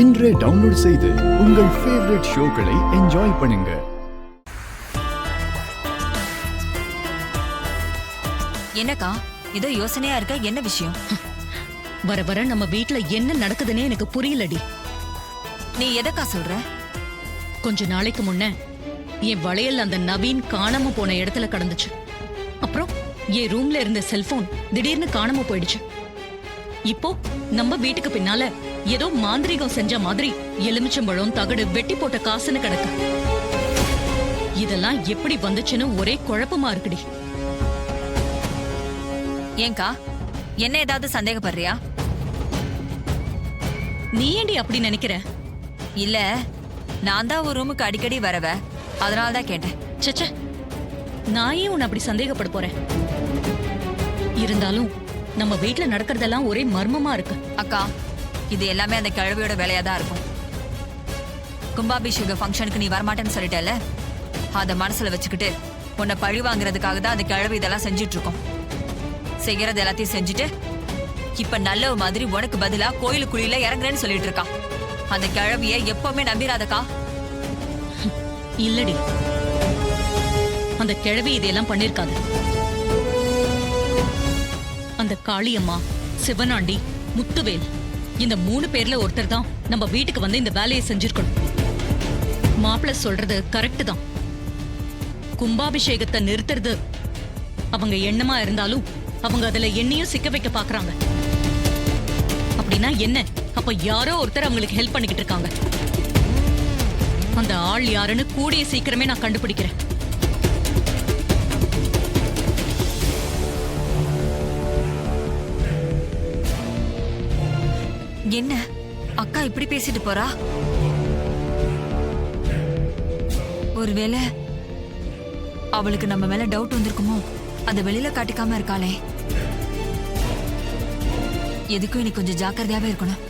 இன்றே டவுன்லோட் செய்து உங்கள் ஃபேவரட் ஷோக்களை என்ஜாய் பண்ணுங்க. என்னக்கா ஏதோ யோசனையா இருக்க? என்ன விஷயம்? வர வர நம்ம வீட்ல என்ன நடக்குதுன்னே எனக்கு புரியலடி. நீ எதக்கா சொல்ற? கொஞ்ச நாளைக்கு முன்ன என் வளையல் அந்த நவீன் காணாம போன இடத்துல கடந்துச்சு. அப்புறம் என் ரூம்ல இருந்த செல்போன் திடீர்னு காணாம போயிடுச்சு. இப்போ நம்ம வீட்டுக்கு பின்னால ஏதோ மாந்திரீகம் செஞ்ச மாதிரி எலுமிச்சம்பழம் தகடு வெட்டி போட்ட காசுன்னு கிடக்கு. இதெல்லாம் எப்படி வந்துச்சுன்னு ஒரே குழப்பமா இருக்குடி. ஏங்கா என்ன ஏதாவது சந்தேகப்படுறியா? நீ ஏண்டி அப்படி நினைக்கிற? இல்ல, நான் தான் ஒரு ரூமுக்கு அடிக்கடி வரவ, அதனாலதான் கேட்டேன். சச்ச, நான் ஏன் உன்னை அப்படி சந்தேகப்பட போறேன்? இருந்தாலும் நம்ம வீட்டுல நடக்கிறதெல்லாம் ஒரே மர்மமா இருக்கு. அக்கா, இது எல்லாமே அந்த கிழவியோட வேலையா தான் இருக்கும். கும்பாபிஷேக ஃபங்க்ஷனுக்கு நீ வரமாட்டேன்னு சொல்லிட்டல, அத மனசுல வச்சுக்கிட்டு உன்னை பழி வாங்குறதுக்காக தான் அந்த கிழவி இதெல்லாம் செஞ்சுட்டு இருக்கோம். செய்யறது எல்லாத்தையும் செஞ்சுட்டு இப்ப நல்ல மாதிரி உனக்கு பதிலா கோயிலுக்குள்ள இறங்குறேன்னு சொல்லிட்டு இருக்கா. அந்த கிழவிய எப்பவுமே நம்பிராதக்கா. இல்லடி, அந்த கிழவி இதையெல்லாம் பண்ணிருக்காது. அந்த காளியம்மா, சிவனாண்டி, முத்துவேல் இந்த 3 பேர்ல ஒருத்தர் தான் நம்ம வீட்டுக்கு வந்து இந்த வேலையை செஞ்சிருக்கணும். மாப்பிள்ள சொல்றது கரெக்ட் தான். கும்பாபிஷேகத்தை நிறுத்துறது அவங்க எண்ணமா இருந்தாலும் அவங்க அதுல எண்ணையும் சிக்க வைக்க பாக்குறாங்க. அப்படின்னா என்ன? அப்ப யாரோ ஒருத்தர் அவங்களுக்கு ஹெல்ப் பண்ணிக்கிட்டு இருக்காங்க. அந்த ஆள் யாருன்னு கூடிய சீக்கிரமே நான் கண்டுபிடிக்கிறேன். என்ன அக்கா இப்படி பேசிட்டு போறா? ஒருவேளை அவளுக்கு நம்ம மேல டவுட் வந்திருக்குமோ? அத வெளியில காட்டிக்காம இருக்காளே. எதுக்கும் நீ கொஞ்சம் ஜாக்கிரதையாவே இருக்கணும்.